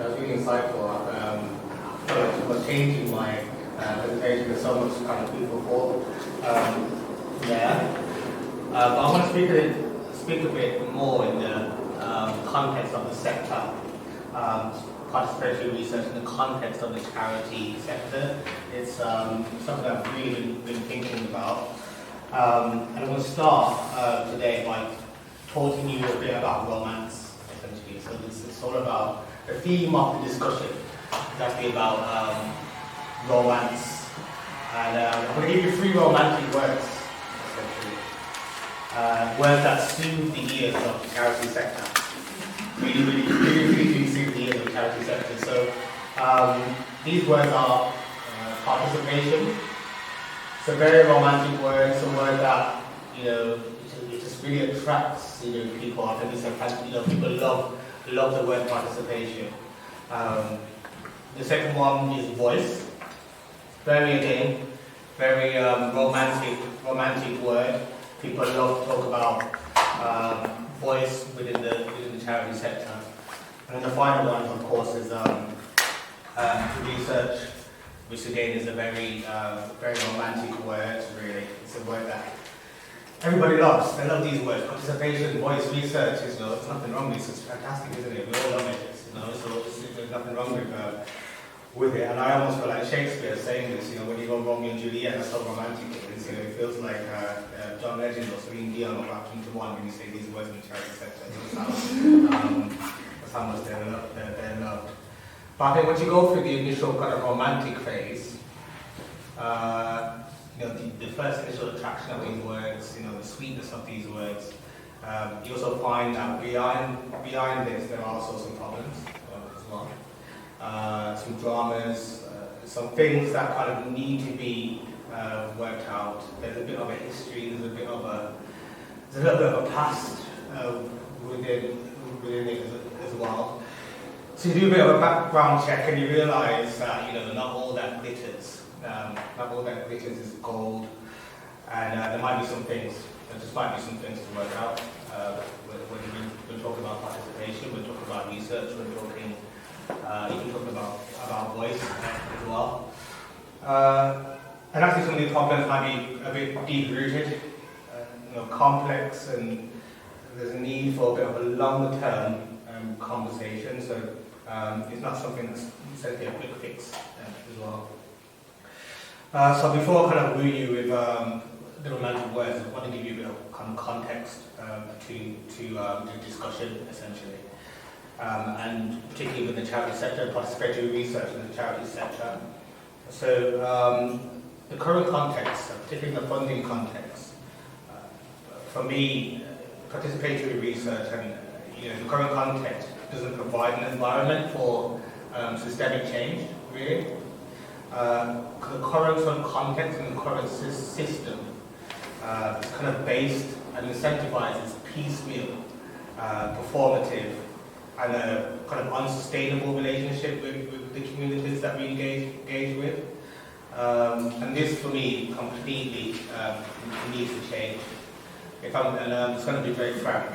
That was really insightful. For changing my presentation. There's so much kind of food for thought there. But I want to speak a bit more in the context of the sector, participatory research in the context of the charity sector. It's something I've really been thinking about. And I'm going to start today by talking to you a bit about romance, essentially. So it's all about the theme of the discussion, exactly about romance. And I'm going to give you 3 romantic words, essentially. Words that soothe the ears of the charity sector. Really soothe the ears of the charity sector. So these words are participation. It's a very romantic word. It's a word that, it just really attracts, people. I think it's people love the word participation. The second one is voice. Very romantic word. People love to talk about voice within the charity sector. And then the final one, of course, is research, which again is a very romantic word. Really, it's a word that everybody loves. They love these words. Participation, voice, research. There's nothing wrong with it. It's fantastic, isn't it? We all love it. So there's nothing wrong with it. And I almost feel like Shakespeare saying this. When you go Romeo and Juliet, that's how romantic it is. It feels like John Legend or Celine Dion or Back into One when you say these words in the charity sector. That's how much they're loved. But I think once you go through the initial kind of romantic phase, the first initial attraction of these words, the sweetness of these words, you also find that behind this there are also some problems as well. Some dramas, some things that kind of need to be worked out. There's a bit of a history, there's a little bit of a past within it as well. So you do a bit of a background check and you realise that not all that glitters. Not all that glitters is gold, and there might be some things. There just might be some things to work out. We're talking about participation, we're talking about research, we're talking even talking about voice as well. And actually some of these problems might be a bit deep-rooted, complex, and there's a need for a bit of a longer-term conversation. So it's not something that's essentially a quick fix as well. So before I kind of woo you with the romantic words, I want to give you a bit of kind of context to the discussion, essentially. And particularly with the charity sector, participatory research in the charity sector. So the current context, particularly the funding context, for me, participatory research and the current context doesn't provide an environment for systemic change, really. The current sort of context and the current system is kind of based and incentivizes piecemeal, performative, and a kind of unsustainable relationship with the communities that we engage with. And this, for me, completely needs to change. I'm just going to be very frank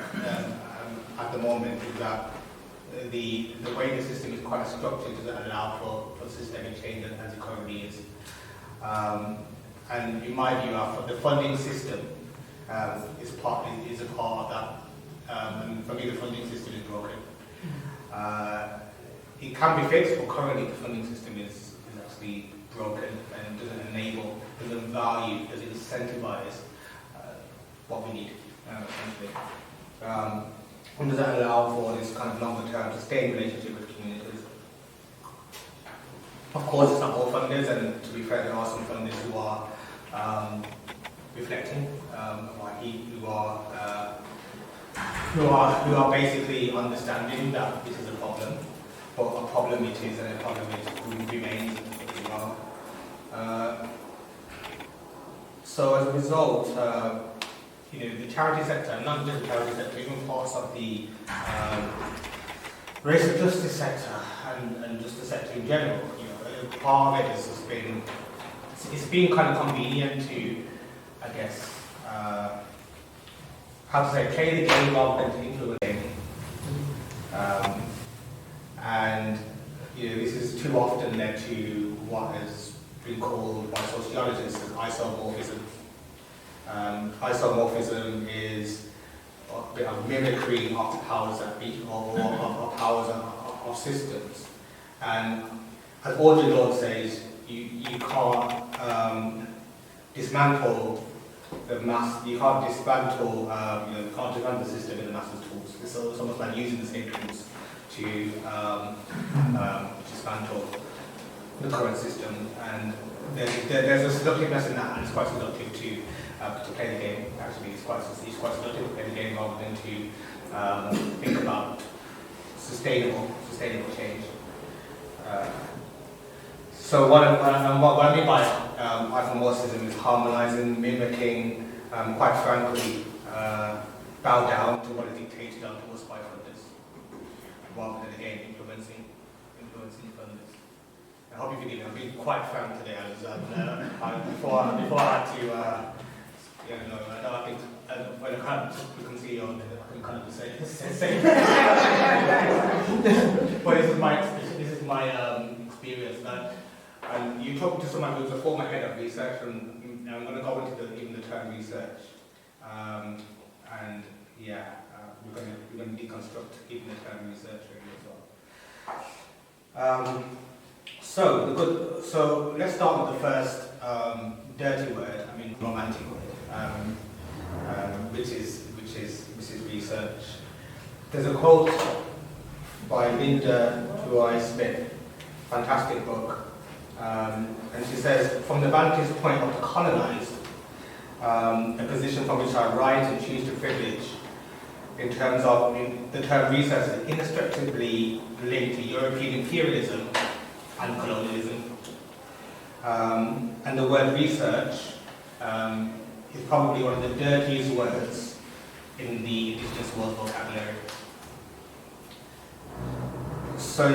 at the moment, is that the way the system is quite structured doesn't allow for systemic change as it currently is. And in my view, the funding system is a part of that. And for me, the funding system is broken. It can be fixed, but currently the funding system is actually broken and doesn't enable, doesn't value, doesn't incentivize what we need, essentially. And does that allow for this kind of longer-term, sustained relationship with communities? Of course, it's not all funders, and to be fair, there are some funders who are reflecting, who are basically understanding that this is a problem, but a problem it is, and a problem it remains as well. So as a result, the charity sector, not just the charity sector, even parts of the racial justice sector and just the sector in general, part of it has just been, it's been kind of convenient to, I guess, play the game rather than to influence the game. And this is too often led to what has been called by sociologists as isomorphism. Isomorphism is a bit of mimicry of the powers that be, or powers of systems. And as Audre Lorde says, you can't dismantle the mass. You can't dismantle. You can't dismantle the system in the master's tools. It's almost like using the same tools to dismantle the current system. And there's a seductiveness in that, and it's quite seductive to play the game. Actually, it's quite seductive to play the game rather than to think about sustainable change. So what I mean by isomorphism is harmonizing, mimicking, quite frankly, bow down to what is dictated to us by funders, rather than again influencing funders. I hope you forgive me. I'm being quite frank today, before I had to, I think when I can't look and see you, I can kind of say. But this is my experience. And you talk to someone who's a former head of research, and I'm going to go into even the term research, we're going to deconstruct even the term research really as well. So let's start with the first dirty word, romantic word, which is research. There's a quote by Linda Joy Smith, fantastic book. And she says, from the vantage point of decolonise, a position from which I write and choose to privilege, in terms of the term research is inextricably linked to European imperialism and colonialism. And the word research is probably one of the dirtiest words in the Indigenous world vocabulary. So,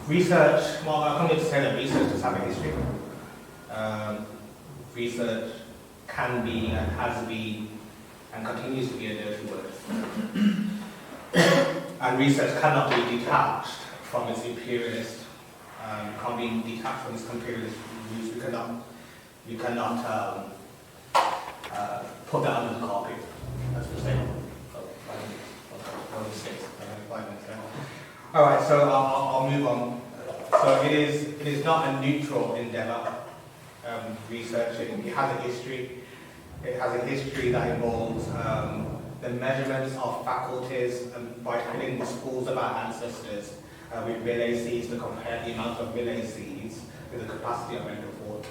research, I come here to say that research does have a history. Research can be and has been and continues to be a dirty word. And research cannot be detached from its imperialist, can't be detached from its imperialist views. You cannot put that under the carpet, as we say. Alright, so I'll move on. So it is not a neutral endeavour, researching. It has a history. It has a history that involves the measurements of faculties by filling the schools of our ancestors with bilaces to compare the amount of bilaces with the capacity of mental thought.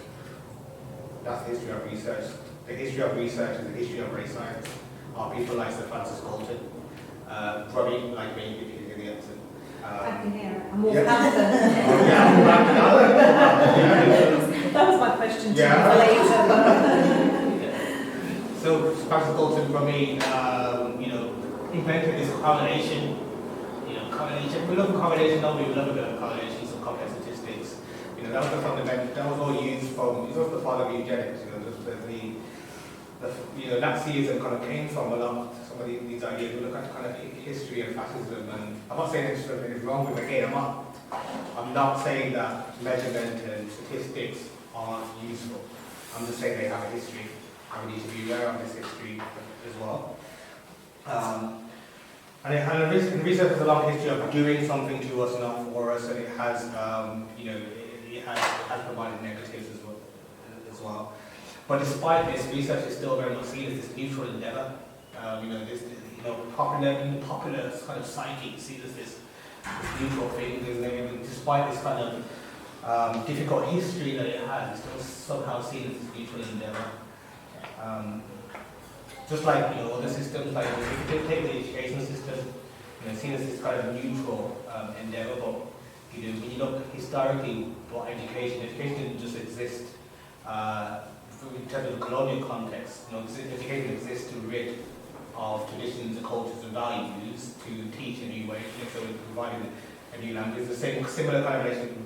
That's the history of research. The history of research is the history of race science. Are people like Sir Francis Galton, probably like me, if you hear the accent. I can hear it. I'm more That was my question to you for later. So Francis Galton, for me, invented this correlation. Correlation. We love correlation, don't we? We love a bit of correlation, some complex statistics. That was the fundamental. That was all used from. It was the father of eugenics. Nazism kind of came from a lot. Some of these ideas. We look at kind of history and fascism, and I'm not saying history is wrong with it. Again, I'm not saying that measurement and statistics aren't useful. I'm just saying they have a history, and we need to be aware of this history as well. And research has a long history of doing something to us, not for us, and it has, it has provided negatives as well. But despite this, research is still very much seen as this neutral endeavour. Popular kind of psyche sees as this neutral thing. Despite this kind of difficult history that it has, it's still somehow seen as this neutral endeavour. Just like other systems, like if you take the education system, seen as this kind of neutral endeavour. But when you look historically, what education didn't just exist. In terms of the colonial context, education exists to rid of traditions, cultures, and values to teach a new way. So it's providing a new language. It's the similar kind of relationship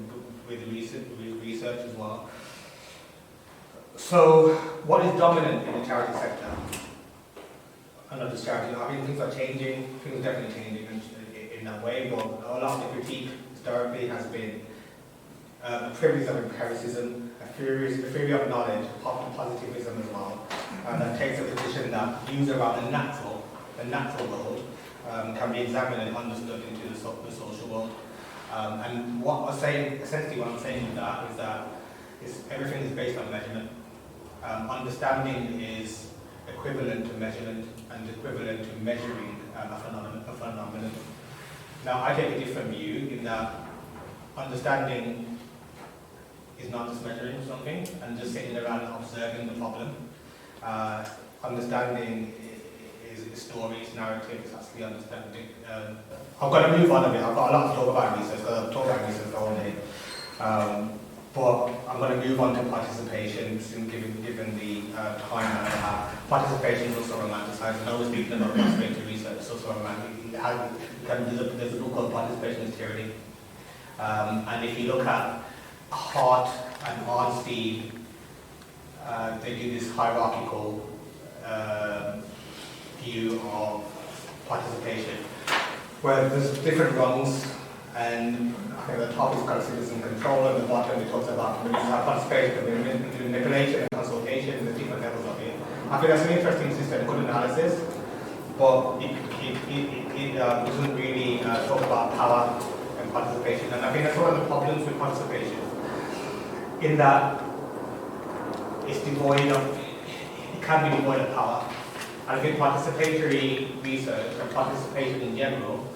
with research as well. So, what is dominant in the charity sector? And not just charity. Things are changing. Things are definitely changing in that way. But a lot of the critique, historically has been a premise of empiricism, a theory of knowledge, often positivism as well, that takes a position that views around the natural world can be examined and understood into the social world. And what I'm saying, essentially what I'm saying with that is that everything is based on measurement. Understanding is equivalent to measurement and equivalent to measuring a phenomenon. Now, I take a different view in that understanding is not just measuring something and just sitting around and observing the problem. Understanding is stories, narratives, actually understanding. I'm going to move on a bit. I've got a lot to talk about research because I've talked about research all day. But I'm going to move on to participation, given the time that I have. Participation is also romanticized. I was speaking about participatory research, it's also romantic. There's a book called Participation is Tyranny. And if you look at Hart and Arnstein, they do this hierarchical view of participation, where there's different rungs, and I think the top is kind of citizen control, and the bottom it talks about participation, manipulation, and consultation, the different levels of it. I think that's an interesting system, good analysis, but it doesn't really talk about power and participation, and I think that's one of the problems with participation, in that it's devoid of, it can be devoid of power. I think participatory research and participation in general,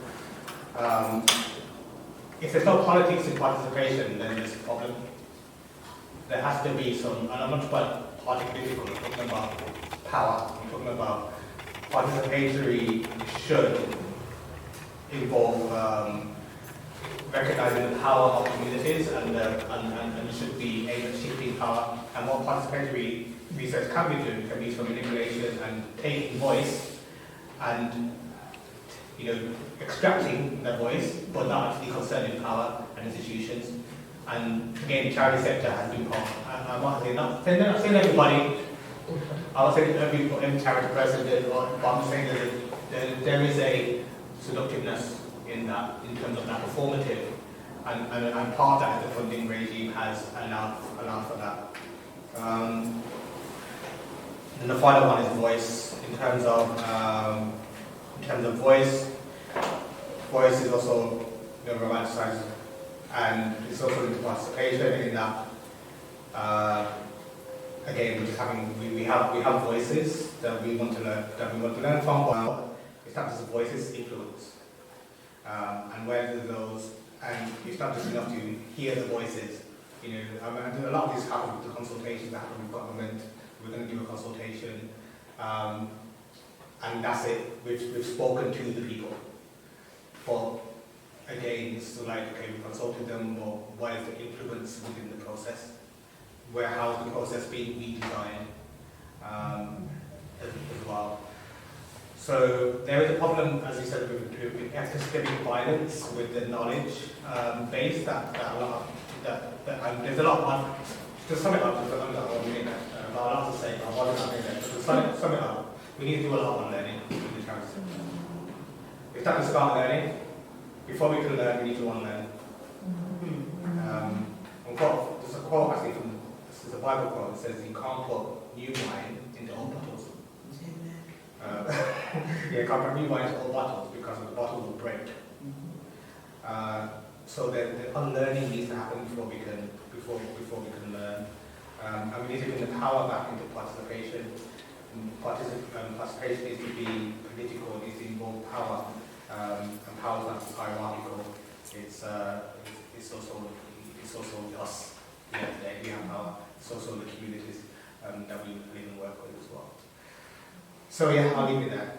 if there's no politics in participation, then there's a problem. There has to be some, and I'm not talking about political, I'm talking about power, I'm talking about participatory should involve recognizing the power of communities and should be able to shifting power. And what participatory research can be doing can be from manipulation and taking voice and extracting their voice, but not actually concerning power and institutions. And again, the charity sector has been part. I'm not saying everybody. I would say every charity president, but I'm saying that there is a seductiveness in that, in terms of that performative, and part of that is the funding regime has allowed for that. And the final one is voice. In terms of voice is also romanticized, and it's also into participation in that. Again, we have voices that we want to learn from. Well, it's not just voices, influence, and where do those? And it's not just enough to hear the voices. A lot of this happens with the consultations that happen with government. We're going to do a consultation, and that's it. We've spoken to the people. But again, it's like, okay, we consulted them, but what is the influence within the process? How is the process being redesigned as well? So there is a problem, as you said, with epistemic violence with the knowledge base there's a lot of, to sum it up, because I'm not going to do that, but a lot to say, but I wasn't going to do that. To sum it up, we need to do a lot on learning in the charity sector. It's time to start learning. Before we can learn, we need to unlearn. There's a quote actually from, this is a Bible quote, that says you can't put new wine into old bottles. You can't put new wine into old bottles because the bottle will break. So the unlearning needs to happen before we can learn. And we need to bring the power back into participation. Participation needs to be political, it needs to involve power. And power is not just hierarchical. It's also us here today. We have power. It's also the communities that we live and work with as well. So yeah, I'll leave it there.